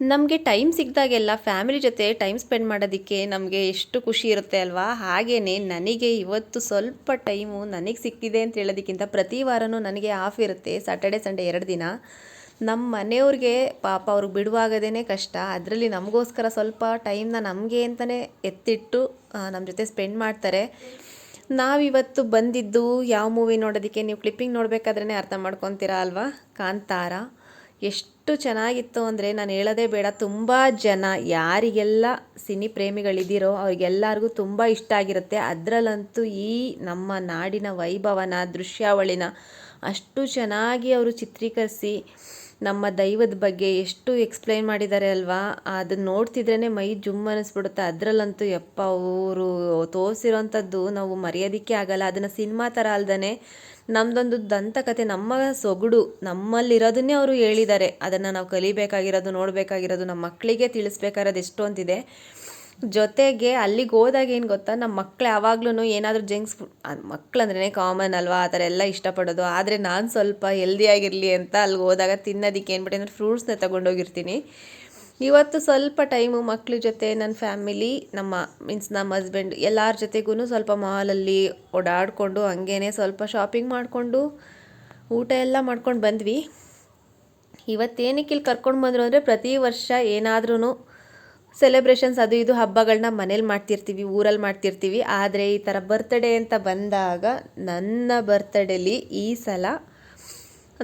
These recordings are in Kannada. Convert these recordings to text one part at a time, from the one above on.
ನಮಗೆ ಟೈಮ್ ಸಿಕ್ಕಿದಾಗೆಲ್ಲ ಫ್ಯಾಮಿಲಿ ಜೊತೆ ಟೈಮ್ ಸ್ಪೆಂಡ್ ಮಾಡೋದಕ್ಕೆ ನಮಗೆ ಎಷ್ಟು ಖುಷಿ ಇರುತ್ತೆ ಅಲ್ವಾ? ಹಾಗೆಯೇ ನನಗೆ ಇವತ್ತು ಸ್ವಲ್ಪ ಟೈಮು ನನಗೆ ಸಿಕ್ಕಿದೆ ಅಂತ ಹೇಳೋದಕ್ಕಿಂತ ಪ್ರತಿ ವಾರವೂ ನನಗೆ ಆಫ್ ಇರುತ್ತೆ. ಸ್ಯಾಟರ್ಡೆ ಸಂಡೇ 2 ದಿನ. ನಮ್ಮ ಮನೆಯವ್ರಿಗೆ ಪಾಪ ಅವ್ರಿಗೆ ಬಿಡುವಾಗದೇ ಕಷ್ಟ. ಅದರಲ್ಲಿ ನಮಗೋಸ್ಕರ ಸ್ವಲ್ಪ ಟೈಮ್ನ ನಮಗೆ ಅಂತಲೇ ಎತ್ತಿಟ್ಟು ನಮ್ಮ ಜೊತೆ ಸ್ಪೆಂಡ್ ಮಾಡ್ತಾರೆ. ನಾವಿವತ್ತು ಬಂದಿದ್ದು ಯಾವ ಮೂವಿ ನೋಡೋದಕ್ಕೆ, ನೀವು ಕ್ಲಿಪ್ಪಿಂಗ್ ನೋಡಬೇಕಾದ್ರೇ ಅರ್ಥ ಮಾಡ್ಕೊತೀರಾ ಅಲ್ವಾ? ಕಾಂತಾರ. ಎಷ್ಟು ಚೆನ್ನಾಗಿತ್ತು ಅಂದರೆ ನಾನು ಹೇಳೋದೇ ಬೇಡ. ತುಂಬ ಜನ ಯಾರಿಗೆಲ್ಲ ಸಿನಿ ಪ್ರೇಮಿಗಳಿದ್ದೀರೋ ಅವ್ರಿಗೆಲ್ಲರಿಗೂ ತುಂಬ ಇಷ್ಟ ಆಗಿರುತ್ತೆ. ಅದರಲ್ಲಂತೂ ಈ ನಮ್ಮ ನಾಡಿನ ವೈಭವನ, ದೃಶ್ಯಾವಳಿನ ಅಷ್ಟು ಚೆನ್ನಾಗಿ ಅವರು ಚಿತ್ರೀಕರಿಸಿ ನಮ್ಮ ದೈವದ ಬಗ್ಗೆ ಎಷ್ಟು ಎಕ್ಸ್ಪ್ಲೈನ್ ಮಾಡಿದ್ದಾರೆ ಅಲ್ವಾ? ಅದನ್ನು ನೋಡ್ತಿದ್ರೇ ಮೈ ಜುಮ್ ಅನ್ನಿಸ್ಬಿಡುತ್ತೆ. ಅದರಲ್ಲಂತೂ ಯಪ್ಪ ಅವರು ತೋರಿಸಿರೋಂಥದ್ದು ನಾವು ಮರೆಯೋದಕ್ಕೆ ಆಗಲ್ಲ. ಅದನ್ನು ಸಿನಿಮಾ ಥರ ಅಲ್ದೇ ನಮ್ಮದೊಂದು ದಂತಕತೆ, ನಮ್ಮ ಸೊಗಡು ನಮ್ಮಲ್ಲಿರೋದನ್ನೇ ಅವರು ಹೇಳಿದ್ದಾರೆ. ಅದನ್ನು ನಾವು ಕಲಿಬೇಕಾಗಿರೋದು, ನೋಡಬೇಕಾಗಿರೋದು, ನಮ್ಮ ಮಕ್ಕಳಿಗೆ ತಿಳಿಸ್ಬೇಕಾಗಿರೋದು ಎಷ್ಟೊಂದಿದೆ. ಜೊತೆಗೆ ಅಲ್ಲಿಗೆ ಹೋದಾಗ ಏನು ಗೊತ್ತಾ, ನಮ್ಮ ಮಕ್ಕಳು ಯಾವಾಗ್ಲೂ ಏನಾದರೂ ಜಂಕ್ಸ್ ಫುಡ್, ಮಕ್ಕಳಂದ್ರೇ ಕಾಮನ್ ಅಲ್ವಾ, ಆ ಥರ ಎಲ್ಲ ಇಷ್ಟಪಡೋದು. ಆದರೆ ನಾನು ಸ್ವಲ್ಪ ಹೆಲ್ದಿಯಾಗಿರಲಿ ಅಂತ ಅಲ್ಲಿಗೆ ಹೋದಾಗ ತಿನ್ನೋದಕ್ಕೆ ಏನ್ಬಿಟ್ಟೆ ಅಂದರೆ ಫ್ರೂಟ್ಸ್ನ ತೊಗೊಂಡೋಗಿರ್ತೀನಿ. ಇವತ್ತು ಸ್ವಲ್ಪ ಟೈಮು ಮಕ್ಕಳ ಜೊತೆ, ನನ್ನ ಫ್ಯಾಮಿಲಿ, ನಮ್ಮ ಹಸ್ಬೆಂಡ್ ಎಲ್ಲರ ಜೊತೆಗೂ ಸ್ವಲ್ಪ ಮಾಲಲ್ಲಿ ಓಡಾಡಿಕೊಂಡು ಹಂಗೇ ಸ್ವಲ್ಪ ಶಾಪಿಂಗ್ ಮಾಡಿಕೊಂಡು ಊಟ ಎಲ್ಲ ಮಾಡ್ಕೊಂಡು ಬಂದ್ವಿ. ಇವತ್ತೇನಕ್ಕೆ ಇಲ್ಲಿ ಕರ್ಕೊಂಡು ಬಂದರು ಅಂದರೆ, ಪ್ರತಿ ವರ್ಷ ಏನಾದ್ರೂ ಸೆಲೆಬ್ರೇಷನ್ಸ್ ಅದು ಇದು ಹಬ್ಬಗಳನ್ನ ಮನೇಲಿ ಮಾಡ್ತಿರ್ತೀವಿ, ಊರಲ್ಲಿ ಮಾಡ್ತಿರ್ತೀವಿ. ಆದರೆ ಈ ಥರ ಬರ್ತ್ಡೇ ಅಂತ ಬಂದಾಗ ನನ್ನ ಬರ್ತ್ಡೇಲಿ ಈ ಸಲ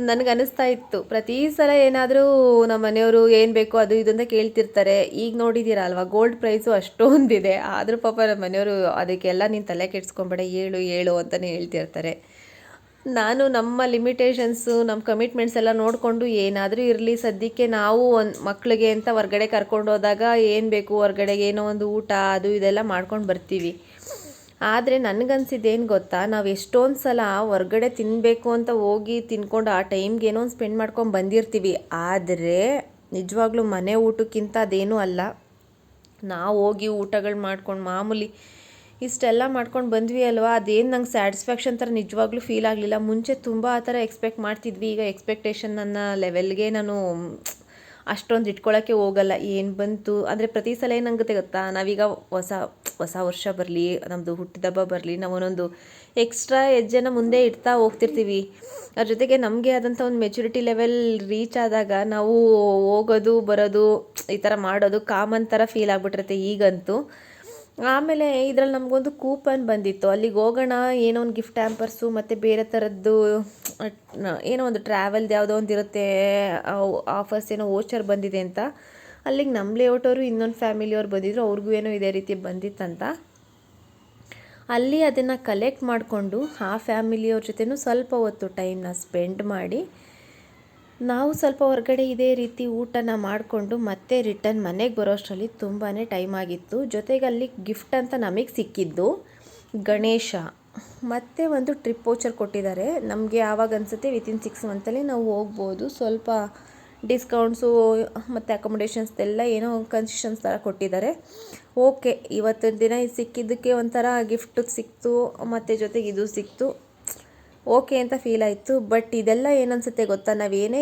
ನನಗನ್ನಿಸ್ತಾ ಇತ್ತು, ಪ್ರತಿ ಸಲ ಏನಾದರೂ ನಮ್ಮ ಮನೆಯವರು ಏನು ಬೇಕು ಅದು ಇದು ಅಂತ ಕೇಳ್ತಿರ್ತಾರೆ. ಈಗ ನೋಡಿದ್ದೀರಾ ಅಲ್ವಾ, ಗೋಲ್ಡ್ ಪ್ರೈಸು ಅಷ್ಟೊಂದಿದೆ. ಆದರೂ ಪಾಪ ನಮ್ಮ ಮನೆಯವರು ಅದಕ್ಕೆಲ್ಲ ನೀನು ತಲೆ ಕೆಡಿಸ್ಕೊಂಬೇಡ, ಹೇಳು ಹೇಳು ಅಂತಲೇ ಹೇಳ್ತಿರ್ತಾರೆ. ನಾನು ನಮ್ಮ ಲಿಮಿಟೇಷನ್ಸು, ನಮ್ಮ ಕಮಿಟ್ಮೆಂಟ್ಸ್ ಎಲ್ಲ ನೋಡಿಕೊಂಡು ಏನಾದರೂ ಇರಲಿ ಸದ್ಯಕ್ಕೆ ನಾವು ಮಕ್ಕಳಿಗೆ ಅಂತ ಹೊರ್ಗಡೆ ಕರ್ಕೊಂಡು ಹೋದಾಗ ಏನು ಬೇಕು ಹೊರ್ಗಡೆಗೆ ಏನೋ ಒಂದು ಊಟ ಅದು ಇದೆಲ್ಲ ಮಾಡ್ಕೊಂಡು ಬರ್ತೀವಿ. ಆದರೆ ನನಗನ್ಸಿದ್ದೇನು ಗೊತ್ತಾ, ನಾವು ಎಷ್ಟೊಂದು ಸಲ ಹೊರ್ಗಡೆ ತಿನ್ನಬೇಕು ಅಂತ ಹೋಗಿ ತಿನ್ಕೊಂಡು ಆ ಟೈಮ್ಗೆ ಏನೋ ಒಂದು ಸ್ಪೆಂಡ್ ಮಾಡ್ಕೊಂಡು ಬಂದಿರ್ತೀವಿ. ಆದರೆ ನಿಜವಾಗ್ಲೂ ಮನೆ ಊಟಕ್ಕಿಂತ ಅದೇನೂ ಅಲ್ಲ. ನಾವು ಹೋಗಿ ಊಟಗಳು ಮಾಡ್ಕೊಂಡು ಮಾಮೂಲಿ ಇಷ್ಟೆಲ್ಲ ಮಾಡ್ಕೊಂಡು ಬಂದ್ವಿ ಅಲ್ವಾ, ಅದೇನು ನಂಗೆ ಸ್ಯಾಟಿಸ್ಫ್ಯಾಕ್ಷನ್ ಥರ ನಿಜವಾಗ್ಲೂ ಫೀಲ್ ಆಗಲಿಲ್ಲ. ಮುಂಚೆ ತುಂಬ ಆ ಥರ ಎಕ್ಸ್ಪೆಕ್ಟ್ ಮಾಡ್ತಿದ್ವಿ. ಈಗ ಎಕ್ಸ್ಪೆಕ್ಟೇಷನ್ ನನ್ನ ಲೆವೆಲ್ಗೆ ನಾನು ಅಷ್ಟೊಂದು ಇಟ್ಕೊಳ್ಳೋಕ್ಕೆ ಹೋಗಲ್ಲ. ಏನು ಬಂತು ಅಂದರೆ ಪ್ರತಿ ಸಲ ಏನಾಗುತ್ತೆ ಗೊತ್ತಾ, ನಾವೀಗ ಹೊಸ ವರ್ಷ ಬರಲಿ, ನಮ್ಮದು ಹುಟ್ಟಿದಬ್ಬ ಬರಲಿ, ನಾವು ಒಂದೊಂದು ಎಕ್ಸ್ಟ್ರಾ ಹೆಜ್ಜೆನ ಮುಂದೆ ಇಡ್ತಾ ಹೋಗ್ತಿರ್ತೀವಿ. ಅದ್ರ ಜೊತೆಗೆ ನಮಗೆ ಆದಂಥ ಒಂದು ಮೆಚುರಿಟಿ ಲೆವೆಲ್ ರೀಚ್ ಆದಾಗ ನಾವು ಹೋಗೋದು ಬರೋದು ಈ ಥರ ಮಾಡೋದು ಕಾಮನ್ ಥರ ಫೀಲ್ ಆಗಿಬಿಟ್ಟಿರುತ್ತೆ ಈಗಂತೂ. ಆಮೇಲೆ ಇದರಲ್ಲಿ ನಮಗೊಂದು ಕೂಪನ್ ಬಂದಿತ್ತು, ಅಲ್ಲಿಗೆ ಹೋಗೋಣ, ಏನೋ ಒಂದು ಗಿಫ್ಟ್ ಹ್ಯಾಂಪರ್ಸು ಮತ್ತು ಬೇರೆ ಥರದ್ದು ಏನೋ ಒಂದು ಟ್ರಾವೆಲ್ದು ಯಾವುದೋ ಒಂದು ಇರುತ್ತೆ ಆಫರ್ಸ್, ಏನೋ ವೋಚರ್ ಬಂದಿದೆ ಅಂತ. ಅಲ್ಲಿಗೆ ನಮ್ಮ ಲೇಔಟವರು ಇನ್ನೊಂದು ಫ್ಯಾಮಿಲಿಯವ್ರು ಬಂದಿದ್ರು, ಅವ್ರಿಗೂ ಏನೋ ಇದೇ ರೀತಿ ಬಂದಿತ್ತಂತ. ಅಲ್ಲಿ ಅದನ್ನು ಕಲೆಕ್ಟ್ ಮಾಡಿಕೊಂಡು ಆ ಫ್ಯಾಮಿಲಿಯವ್ರ ಜೊತೆನೂ ಸ್ವಲ್ಪ ಹೊತ್ತು ಟೈಮ್ನ ಸ್ಪೆಂಡ್ ಮಾಡಿ ನಾವು ಸ್ವಲ್ಪ ಹೊರಗಡೆ ಇದೇ ರೀತಿ ಊಟನ ಮಾಡಿಕೊಂಡು ಮತ್ತೆ ರಿಟರ್ನ್ ಮನೆಗೆ ಬರೋ ಅಷ್ಟರಲ್ಲಿ ತುಂಬಾ ಟೈಮ್ ಆಗಿತ್ತು. ಜೊತೆಗೆ ಅಲ್ಲಿ ಗಿಫ್ಟ್ ಅಂತ ನಮಗೆ ಸಿಕ್ಕಿದ್ದು ಗಣೇಶ ಮತ್ತು ಒಂದು ಟ್ರಿಪ್ ವೋಚರ್ ಕೊಟ್ಟಿದ್ದಾರೆ. ನಮಗೆ ಯಾವಾಗ ಅನಿಸುತ್ತೆ ವಿತಿನ್ 6 ಮಂತಲ್ಲಿ ನಾವು ಹೋಗ್ಬೋದು. ಸ್ವಲ್ಪ ಡಿಸ್ಕೌಂಟ್ಸು ಮತ್ತು ಅಕೊಮಡೇಷನ್ಸ್ದೆಲ್ಲ ಏನೋ ಕನ್ಸೆಷನ್ಸ್ ಥರ ಕೊಟ್ಟಿದ್ದಾರೆ. ಓಕೆ, ಇವತ್ತಿನ ದಿನ ಇದು ಸಿಕ್ಕಿದ್ದಕ್ಕೆ ಒಂಥರ ಗಿಫ್ಟ್ ಸಿಕ್ತು ಮತ್ತು ಜೊತೆಗೆ ಇದು ಸಿಕ್ತು, ಓಕೆ ಅಂತ ಫೀಲ್ ಆಯಿತು. ಬಟ್ ಇದೆಲ್ಲ ಏನನ್ಸುತ್ತೆ ಗೊತ್ತಾ, ನಾವೇನೇ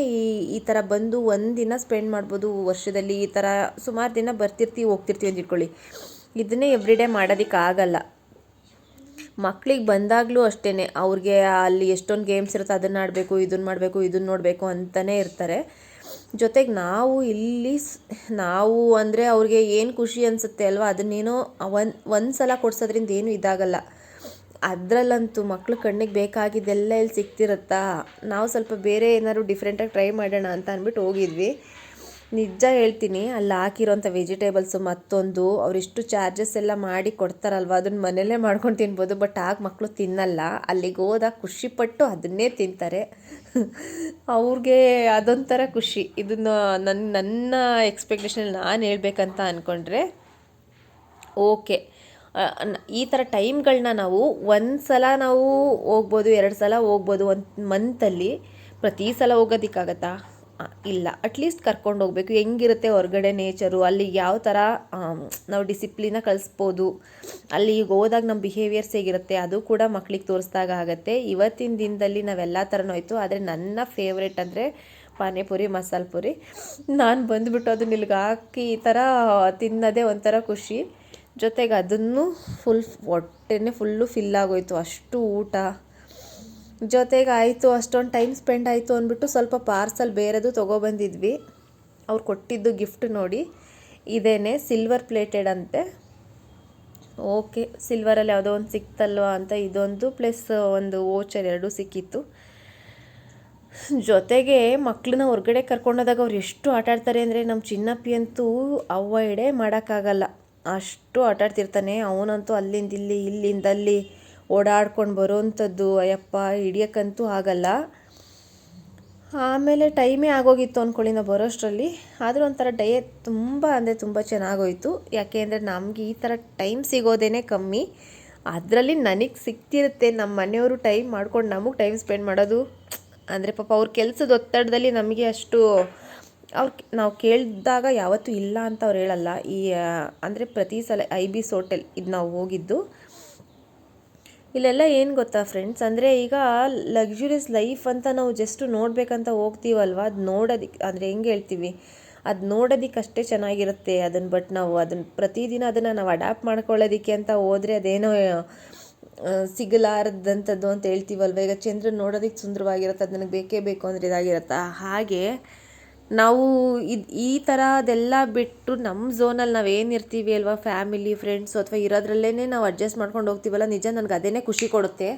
ಈ ಥರ ಬಂದು ಒಂದು ದಿನ ಸ್ಪೆಂಡ್ ಮಾಡ್ಬೋದು ವರ್ಷದಲ್ಲಿ. ಈ ಥರ ಸುಮಾರು ದಿನ ಬರ್ತಿರ್ತೀವಿ ಹೋಗ್ತಿರ್ತೀವಿ ಅಂತ ಇಟ್ಕೊಳ್ಳಿ, ಇದನ್ನೇ ಎವ್ರಿಡೇ ಮಾಡೋದಕ್ಕಾಗಲ್ಲ. ಮಕ್ಳಿಗೆ ಬಂದಾಗಲೂ ಅಷ್ಟೇ, ಅವ್ರಿಗೆ ಅಲ್ಲಿ ಎಷ್ಟೊಂದು ಗೇಮ್ಸ್ ಇರುತ್ತೆ, ಅದನ್ನು ಆಡಬೇಕು, ಇದನ್ನು ಮಾಡಬೇಕು, ಇದನ್ನು ನೋಡಬೇಕು ಅಂತಲೇ ಇರ್ತಾರೆ. ಜೊತೆಗೆ ನಾವು ಅಂದರೆ ಅವ್ರಿಗೆ ಏನು ಖುಷಿ ಅನಿಸುತ್ತೆ ಅಲ್ವಾ, ಅದನ್ನೇನೋ ಒಂದು ಸಲ ಕೊಡ್ಸೋದ್ರಿಂದ ಏನೂ ಇದಾಗಲ್ಲ. ಅದರಲ್ಲಂತೂ ಮಕ್ಳು ಕಣ್ಣಿಗೆ ಬೇಕಾಗಿದ್ದೆಲ್ಲ ಇಲ್ಲಿ ಸಿಗ್ತಿರುತ್ತಾ. ನಾವು ಸ್ವಲ್ಪ ಬೇರೆ ಏನಾದ್ರು ಡಿಫ್ರೆಂಟಾಗಿ ಟ್ರೈ ಮಾಡೋಣ ಅಂತ ಅಂದ್ಬಿಟ್ಟು ಹೋಗಿದ್ವಿ. ನಿಜ ಹೇಳ್ತೀನಿ, ಅಲ್ಲಿ ಹಾಕಿರೋಂಥ ವೆಜಿಟೇಬಲ್ಸು ಮತ್ತೊಂದು ಅವರಿಷ್ಟು ಚಾರ್ಜಸ್ ಎಲ್ಲ ಮಾಡಿ ಕೊಡ್ತಾರಲ್ವ, ಅದನ್ನು ಮನೆಯಲ್ಲೇ ಮಾಡ್ಕೊಂಡು ತಿನ್ಬೋದು. ಬಟ್ ಆಗ ಮಕ್ಕಳು ತಿನ್ನಲ್ಲ. ಅಲ್ಲಿಗೆ ಹೋದಾಗ ಖುಷಿಪಟ್ಟು ಅದನ್ನೇ ತಿಂತಾರೆ. ಅವ್ರಿಗೆ ಅದೊಂಥರ ಖುಷಿ. ಇದನ್ನು ನನ್ನ ಎಕ್ಸ್ಪೆಕ್ಟೇಷನ್ ನಾನು ಹೇಳ್ಬೇಕಂತ ಅಂದ್ಕೊಂಡ್ರೆ ಓಕೆ, ಈ ಥರ ಟೈಮ್ಗಳನ್ನ ನಾವು ಒಂದು ಸಲ ನಾವು ಹೋಗ್ಬೋದು, 2 ಸಲ ಹೋಗ್ಬೋದು ಒಂದು ಮಂತಲ್ಲಿ. ಪ್ರತಿ ಸಲ ಹೋಗೋದಕ್ಕಾಗತ್ತಾ? ಇಲ್ಲ. ಅಟ್ಲೀಸ್ಟ್ ಕರ್ಕೊಂಡು ಹೋಗಬೇಕು. ಹೆಂಗಿರುತ್ತೆ ಹೊರಗಡೆ ನೇಚರು, ಅಲ್ಲಿ ಯಾವ ಥರ ನಾವು ಡಿಸಿಪ್ಲಿನ ಕಲಿಸ್ಬೋದು, ಅಲ್ಲಿಗೆ ಹೋದಾಗ ನಮ್ಮ ಬಿಹೇವಿಯರ್ಸ್ ಹೇಗಿರುತ್ತೆ ಅದು ಕೂಡ ಮಕ್ಳಿಗೆ ತೋರಿಸ್ದಾಗ ಆಗುತ್ತೆ. ಇವತ್ತಿನ ದಿನದಲ್ಲಿ ನಾವೆಲ್ಲ ಥರನೂ ಆಯಿತು. ಆದರೆ ನನ್ನ ಫೇವ್ರೆಟ್ ಅಂದರೆ ಪಾನಿಪುರಿ ಮಸಾಲೆ ಪುರಿ. ನಾನು ಬಂದುಬಿಟ್ಟು ಅದನ್ನ ಇಲ್ಲಿಗೆ ಹಾಕಿ ಈ ಥರ ತಿನ್ನೋದೇ ಒಂಥರ ಖುಷಿ. ಜೊತೆಗೆ ಅದನ್ನು ಹೊಟ್ಟೆನೇ ಫುಲ್ಲು ಫಿಲ್ ಆಗೋಯ್ತು, ಅಷ್ಟು ಊಟ. ಜೊತೆಗೆ ಆಯಿತು, ಅಷ್ಟೊಂದು ಟೈಮ್ ಸ್ಪೆಂಡ್ ಆಯಿತು ಅಂದ್ಬಿಟ್ಟು ಸ್ವಲ್ಪ ಪಾರ್ಸಲ್ ಬೇರೆದು ತೊಗೊಬಂದಿದ್ವಿ. ಅವ್ರು ಕೊಟ್ಟಿದ್ದು ಗಿಫ್ಟ್ ನೋಡಿ, ಇದೇನೆ ಸಿಲ್ವರ್ ಪ್ಲೇಟೆಡ್ ಅಂತೆ. ಓಕೆ, ಸಿಲ್ವರಲ್ಲಿ ಯಾವುದೋ ಒಂದು ಸಿಕ್ತಲ್ವ ಅಂತ ಇದೊಂದು ಪ್ಲಸ್ ಒಂದು ವೋಚರ್ ಎರಡೂ ಸಿಕ್ಕಿತ್ತು. ಜೊತೆಗೆ ಮಕ್ಕಳನ್ನ ಹೊರಗಡೆ ಕರ್ಕೊಂಡೋದಾಗ ಅವ್ರು ಎಷ್ಟು ಆಟಾಡ್ತಾರೆ ಅಂದರೆ, ನಮ್ಮ ಚಿನ್ನಪ್ಪಿ ಅಂತೂ ಅವಾಯ್ಡೇ ಮಾಡೋಕ್ಕಾಗಲ್ಲ, ಅಷ್ಟು ಆಟಾಡ್ತಿರ್ತಾನೆ. ಅವನಂತೂ ಅಲ್ಲಿಂದ ಇಲ್ಲಿ ಇಲ್ಲಿಂದ ಅಲ್ಲಿ ಓಡಾಡ್ಕೊಂಡು ಬರೋವಂಥದ್ದು, ಅಯ್ಯಪ್ಪ ಹಿಡಿಯೋಕ್ಕಂತೂ ಆಗಲ್ಲ. ಆಮೇಲೆ ಟೈಮೇ ಆಗೋಗಿತ್ತು ಅಂದ್ಕೊಳ್ಳಿ ನಾವು ಬರೋಷ್ಟರಲ್ಲಿ. ಆದರೂ ಒಂಥರ ಡೇ ತುಂಬ ಅಂದರೆ ತುಂಬ ಚೆನ್ನಾಗೋಯ್ತು. ಯಾಕೆ ಅಂದರೆ ನಮಗೆ ಈ ಥರ ಟೈಮ್ ಸಿಗೋದೇ ಕಮ್ಮಿ, ಅದರಲ್ಲಿ ನನಗೆ ಸಿಗ್ತಿರುತ್ತೆ. ನಮ್ಮ ಮನೆಯವರು ಟೈಮ್ ಮಾಡ್ಕೊಂಡು ನಮಗೆ ಟೈಮ್ ಸ್ಪೆಂಡ್ ಮಾಡೋದು ಅಂದರೆ ಪಾಪ ಅವ್ರ ಕೆಲಸದ ಒತ್ತಡದಲ್ಲಿ ನಮಗೆ ಅಷ್ಟು ನಾವು ಕೇಳಿದಾಗ ಯಾವತ್ತೂ ಇಲ್ಲ ಅಂತ ಅವ್ರು ಹೇಳಲ್ಲ. ಅಂದರೆ ಪ್ರತಿ ಸಲ IB's ಹೋಟೆಲ್ ಇದು ನಾವು ಹೋಗಿದ್ದು. ಇಲ್ಲೆಲ್ಲ ಏನು ಗೊತ್ತಾ ಫ್ರೆಂಡ್ಸ್, ಅಂದರೆ ಈಗ ಲಕ್ಸುರಿಯಸ್ ಲೈಫ್ ಅಂತ ನಾವು ಜಸ್ಟ್ ನೋಡಬೇಕಂತ ಹೋಗ್ತೀವಲ್ವ, ಅದು ನೋಡೋದಕ್ಕೆ ಅಂದರೆ ಹೆಂಗೆ ಹೇಳ್ತೀವಿ, ಅದು ನೋಡೋದಕ್ಕಷ್ಟೇ ಚೆನ್ನಾಗಿರುತ್ತೆ ಅದನ್ನು. ಬಟ್ ನಾವು ಅದನ್ನು ಪ್ರತಿದಿನ ಅದನ್ನು ನಾವು ಅಡ್ಯಾಪ್ಟ್ ಮಾಡ್ಕೊಳ್ಳೋದಕ್ಕೆ ಅಂತ ಹೋದರೆ ಅದೇನೋ ಸಿಗಲಾರದಂಥದ್ದು ಅಂತ ಹೇಳ್ತೀವಲ್ವ. ಈಗ ಚಂದ್ರನ ನೋಡೋದಕ್ಕೆ ಸುಂದರವಾಗಿರುತ್ತೆ, ಅದು ನನಗೆ ಬೇಕೇ ಬೇಕು ಅಂದರೆ ಇದಾಗಿರುತ್ತೆ. ಹಾಗೆ ನಾವು ಈ ಥರದೆಲ್ಲ ಬಿಟ್ಟು ನಮ್ಮ ಝೋನಲ್ಲಿ ನಾವು ಏನಿರ್ತೀವಿ ಅಲ್ವಾ, ಫ್ಯಾಮಿಲಿ ಫ್ರೆಂಡ್ಸು ಅಥವಾ ಇರೋದ್ರಲ್ಲೇ ನಾವು ಅಡ್ಜಸ್ಟ್ ಮಾಡ್ಕೊಂಡು ಹೋಗ್ತೀವಲ್ಲ, ನಿಜ ನನಗೆ ಅದೇ ಖುಷಿ ಕೊಡುತ್ತೆ.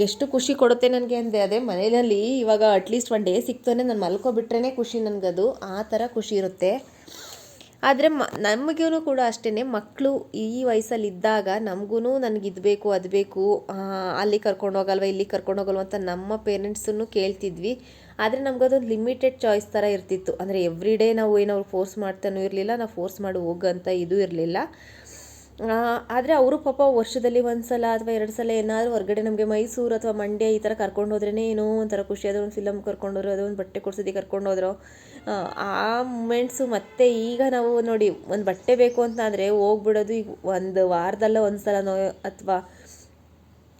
ಎಷ್ಟು ಖುಷಿ ಕೊಡುತ್ತೆ ನನಗೆ ಅಂದರೆ, ಅದೇ ಮನೆಯಲ್ಲಿ ಇವಾಗ ಅಟ್ಲೀಸ್ಟ್ ಒನ್ ಡೇ ಸಿಕ್ತಾನೆ ನಾನು ಮಲ್ಕೊಬಿಟ್ರೇ ಖುಷಿ ನನಗದು, ಆ ಥರ ಖುಷಿ ಇರುತ್ತೆ. ಆದರೆ ನಮಗೂ ಕೂಡ ಅಷ್ಟೇ, ಮಕ್ಕಳು ಈ ವಯಸ್ಸಲ್ಲಿದ್ದಾಗ ನಮಗೂ ನನಗೆ ಇದು ಬೇಕು ಅದು ಬೇಕು, ಅಲ್ಲಿ ಕರ್ಕೊಂಡು ಹೋಗಲ್ವ ಇಲ್ಲಿ ಕರ್ಕೊಂಡು ಹೋಗಲ್ವ ಅಂತ ನಮ್ಮ ಪೇರೆಂಟ್ಸನ್ನು ಕೇಳ್ತಿದ್ವಿ. ಆದರೆ ನಮಗದೊಂದು ಲಿಮಿಟೆಡ್ ಚಾಯ್ಸ್ ಥರ ಇರ್ತಿತ್ತು. ಅಂದರೆ ಎವ್ರಿ ಡೇ ನಾವು ಏನಾದ್ರು ಫೋರ್ಸ್ ಮಾಡ್ತಾನೂ ಇರಲಿಲ್ಲ, ನಾವು ಫೋರ್ಸ್ ಮಾಡಿ ಹೋಗೋಂಥ ಇದು ಇರಲಿಲ್ಲ. ಆದರೆ ಅವರು ಪಾಪ ವರ್ಷದಲ್ಲಿ ಒಂದು ಸಲ ಅಥವಾ 2 ಸಲ ಏನಾದರೂ ಹೊರಗಡೆ ನಮಗೆ ಮೈಸೂರು ಅಥವಾ ಮಂಡ್ಯ ಈ ಥರ ಕರ್ಕೊಂಡು ಹೋದ್ರೇ ಏನೋ ಒಂಥರ ಖುಷಿ. ಅದೋ ಒಂದು ಫಿಲಮ್ ಕರ್ಕೊಂಡೋದ್ರು, ಅದೋ ಒಂದು ಬಟ್ಟೆ ಕೊಡ್ಸೋದಕ್ಕೆ ಕರ್ಕೊಂಡೋದ್ರು, ಆ ಮೂಮೆಂಟ್ಸು. ಮತ್ತು ಈಗ ನಾವು ನೋಡಿ, ಒಂದು ಬಟ್ಟೆ ಬೇಕು ಅಂತ ಅಂದರೆ ಹೋಗ್ಬಿಡೋದು. ಈಗ ಒಂದು ವಾರದಲ್ಲ ಒಂದು ಸಲನೋ ಅಥವಾ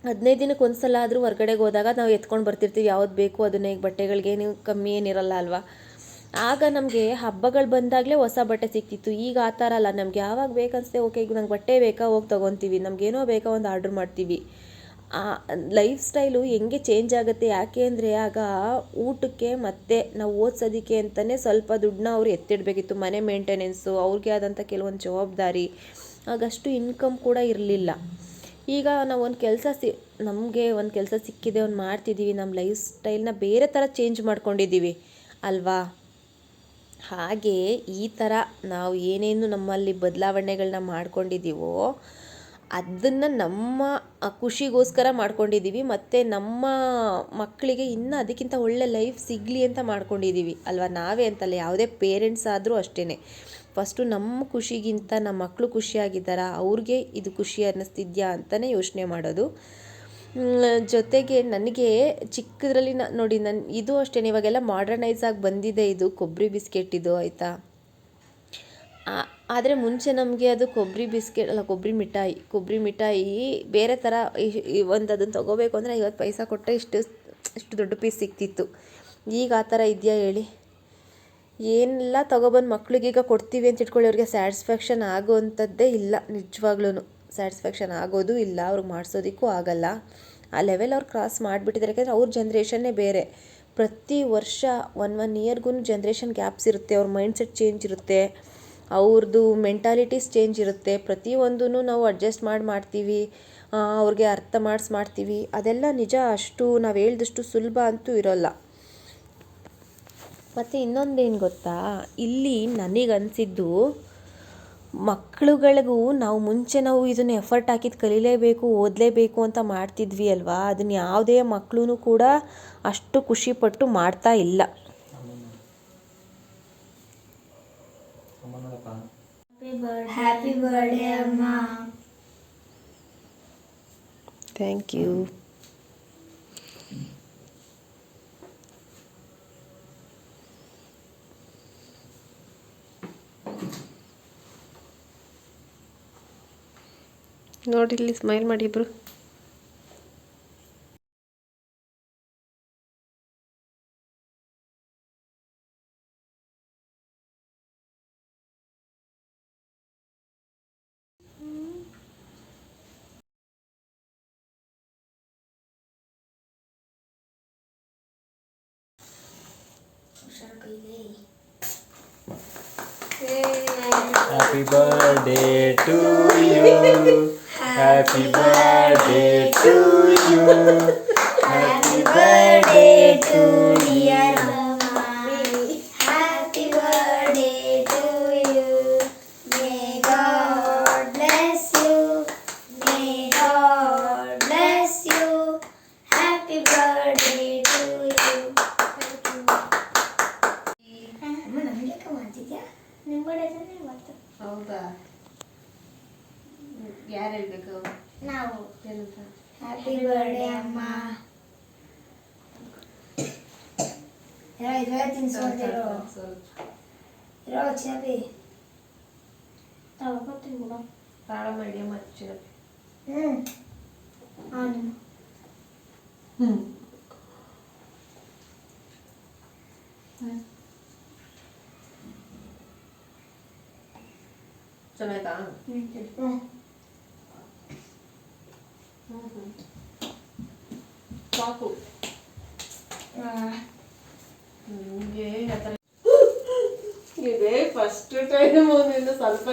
15 ದಿನಕ್ಕೆ ಒಂದು ಸಲ ಆದರೂ ಹೊರ್ಗಡೆಗೆ ಹೋದಾಗ ನಾವು ಎತ್ಕೊಂಡು ಬರ್ತಿರ್ತೀವಿ ಯಾವ್ದು ಬೇಕು ಅದನ್ನೇ. ಈಗ ಬಟ್ಟೆಗಳಿಗೇನು ಕಮ್ಮಿ ಏನಿರಲ್ಲ ಅಲ್ವಾ. ಆಗ ನಮಗೆ ಹಬ್ಬಗಳು ಬಂದಾಗಲೇ ಹೊಸ ಬಟ್ಟೆ ಸಿಕ್ತಿತ್ತು. ಈಗ ಆ ಥರ ಅಲ್ಲ, ನಮ್ಗೆ ಯಾವಾಗ ಬೇಕನ್ನಿಸುತ್ತೆ ಓಕೆ ಈಗ ನಂಗೆ ಬಟ್ಟೆ ಬೇಕಾ ಹೋಗಿ ತೊಗೊತೀವಿ, ನಮಗೇನೋ ಬೇಕಾ ಒಂದು ಆರ್ಡ್ರ್ ಮಾಡ್ತೀವಿ. ಲೈಫ್ ಸ್ಟೈಲು ಹೆಂಗೆ ಚೇಂಜ್ ಆಗುತ್ತೆ. ಯಾಕೆ ಅಂದರೆ ಆಗ ಊಟಕ್ಕೆ ಮತ್ತು ನಾವು ಓದಿಸೋದಕ್ಕೆ ಅಂತಲೇ ಸ್ವಲ್ಪ ದುಡ್ಡನ್ನ ಅವರು ಎತ್ತಿಡಬೇಕಿತ್ತು. ಮನೆ ಮೇಂಟೆನೆನ್ಸು, ಅವ್ರಿಗೆ ಆದಂಥ ಕೆಲವೊಂದು ಜವಾಬ್ದಾರಿ, ಆಗಷ್ಟು ಇನ್ಕಮ್ ಕೂಡ ಇರಲಿಲ್ಲ. ಈಗ ನಾವು ನಮಗೆ ಒಂದು ಕೆಲಸ ಸಿಕ್ಕಿದೆ, ಒಂದು ಮಾಡ್ತಿದ್ದೀವಿ, ನಮ್ಮ ಲೈಫ್ ಸ್ಟೈಲ್ನ ಬೇರೆ ಥರ ಚೇಂಜ್ ಮಾಡ್ಕೊಂಡಿದ್ದೀವಿ ಅಲ್ವಾ. ಹಾಗೆ ಈ ಥರ ನಾವು ಏನೇನು ನಮ್ಮಲ್ಲಿ ಬದಲಾವಣೆಗಳನ್ನ ಮಾಡ್ಕೊಂಡಿದ್ದೀವೋ ಅದನ್ನು ನಮ್ಮ ಖುಷಿಗೋಸ್ಕರ ಮಾಡ್ಕೊಂಡಿದ್ದೀವಿ. ಮತ್ತು ನಮ್ಮ ಮಕ್ಕಳಿಗೆ ಇನ್ನೂ ಅದಕ್ಕಿಂತ ಒಳ್ಳೆ ಲೈಫ್ ಸಿಗಲಿ ಅಂತ ಮಾಡ್ಕೊಂಡಿದ್ದೀವಿ ಅಲ್ವಾ. ನಾವೇ ಅಂತಲ್ಲ, ಯಾವುದೇ ಪೇರೆಂಟ್ಸ್ ಆದರೂ ಅಷ್ಟೇ. ಫಸ್ಟು ನಮ್ಮ ಖುಷಿಗಿಂತ ನಮ್ಮ ಮಕ್ಕಳು ಖುಷಿಯಾಗಿದ್ದಾರಾ, ಅವ್ರಿಗೆ ಇದು ಖುಷಿ ಅನ್ನಿಸ್ತಿದ್ಯಾ ಅಂತಲೇ ಯೋಚನೆ ಮಾಡೋದು. ಜೊತೆಗೆ ನನಗೆ ಚಿಕ್ಕದ್ರಲ್ಲಿ ನೋಡಿ, ಇದು ಅಷ್ಟೇ, ಇವಾಗೆಲ್ಲ ಮಾಡರ್ನೈಸ್ ಆಗಿ ಬಂದಿದೆ ಇದು ಕೊಬ್ಬರಿ ಬಿಸ್ಕೆಟ್ ಇದು, ಆಯಿತಾ. ಆದರೆ ಮುಂಚೆ ನಮಗೆ ಅದು ಕೊಬ್ಬರಿ ಬಿಸ್ಕೆಟ್ ಅಲ್ಲ, ಕೊಬ್ಬರಿ ಮಿಠಾಯಿ ಬೇರೆ ಥರ ಒಂದು ಅದನ್ನು ತೊಗೋಬೇಕು ಅಂದರೆ 50 ಪೈಸೆ ಕೊಟ್ಟರೆ ಇಷ್ಟು ದೊಡ್ಡ ಪೀಸ್ ಸಿಕ್ತಿತ್ತು. ಈಗ ಆ ಥರ ಇದೆಯಾ ಹೇಳಿ. ಏನೆಲ್ಲ ತೊಗೊಬಂದು ಮಕ್ಕಳಿಗೀಗ ಕೊಡ್ತೀವಿ ಅಂತ ಇಟ್ಕೊಳ್ಳಿ, ಅವ್ರಿಗೆ ಸ್ಯಾಟಿಸ್ಫ್ಯಾಕ್ಷನ್ ಆಗೋವಂಥದ್ದೇ ಇಲ್ಲ. ನಿಜವಾಗ್ಲೂ ಸ್ಯಾಟಿಸ್ಫ್ಯಾಕ್ಷನ್ ಆಗೋದು ಇಲ್ಲ, ಅವ್ರಿಗೆ ಮಾಡಿಸೋದಕ್ಕೂ ಆಗಲ್ಲ. ಆ ಲೆವೆಲ್ ಅವ್ರು ಕ್ರಾಸ್ ಮಾಡಿಬಿಟ್ಟಿದ್ದಾರೆ. ಯಾಕೆಂದರೆ ಅವ್ರ ಜನ್ರೇಷನ್ನೇ ಬೇರೆ. ಪ್ರತಿ ವರ್ಷ 1 ಇಯರ್ಗೂ ಜನ್ರೇಷನ್ ಗ್ಯಾಪ್ಸ್ ಇರುತ್ತೆ. ಅವ್ರ ಮೈಂಡ್ಸೆಟ್ ಚೇಂಜ್ ಇರುತ್ತೆ, ಅವ್ರದ್ದು ಮೆಂಟಾಲಿಟೀಸ್ ಚೇಂಜ್ ಇರುತ್ತೆ. ಪ್ರತಿಯೊಂದೂ ನಾವು ಅಡ್ಜಸ್ಟ್ ಮಾಡ್ತೀವಿ, ಅವ್ರಿಗೆ ಅರ್ಥ ಮಾಡ್ತೀವಿ. ಅದೆಲ್ಲ ನಿಜ, ಅಷ್ಟು ನಾವು ಹೇಳ್ದಷ್ಟು ಸುಲಭ ಅಂತೂ ಇರೋಲ್ಲ. ಮತ್ತು ಇನ್ನೊಂದೇನು ಗೊತ್ತಾ, ಇಲ್ಲಿ ನನಗನ್ಸಿದ್ದು ಮಕ್ಕಳುಗಳಿಗೂ ಮುಂಚೆ ನಾವು ಇದನ್ನು ಎಫರ್ಟ್ ಹಾಕಿದ್ದು ಕಲೀಲೇಬೇಕು, ಓದಲೇಬೇಕು ಅಂತ ಮಾಡ್ತಿದ್ವಿ ಅಲ್ವಾ. ಅದನ್ನು ಯಾವುದೇ ಮಕ್ಕಳು ಕೂಡ ಅಷ್ಟು ಖುಷಿಪಟ್ಟು ಮಾಡ್ತಾ ಇಲ್ಲ. ಹ್ಯಾಪಿ ಬರ್ಡೇ ಅಮ್ಮ. Thank you. ನೋಡಿ ಇಲ್ಲಿ ಸ್ಮೈಲ್ ಮಾಡಿ ಇಬ್ರು. ಕೈಲಿ. Happy birthday to you. Happy birthday to you. Happy birthday to dear Mama. Happy birthday to you. May God bless you. May God bless you. Happy birthday to you. ಅಮ್ಮ ನಮಗೆ ಮಾಡ್ತಿದ್ಯಾ ನಿಮ್ಮ ಬರ್ಡೇ ಇವತ್ತು. ಹೌದಾ? ಯಾರು ಹೇಳ್ಬೇಕು? ನಾವು ಏನಂತ? ಹ್ಯಾಪಿ ಬರ್ಡೇ ಅಮ್ಮ. ಇರೋ ತಿನ್ಸೋದಿರೋ ಇರೋ ಚಿನ್ನಪ್ಪಿ ತಗೋತೀನಿ ಬಿಡು. ತಾಳ ಮಾಡಿ ಮಚ್ಚ. ಅವನು ಚೆನ್ನಾಯ್ತಾ? ಸಾಕು. ಇದೇ ಫಸ್ಟ್ ಟೈಮ್ ಸ್ವಲ್ಪ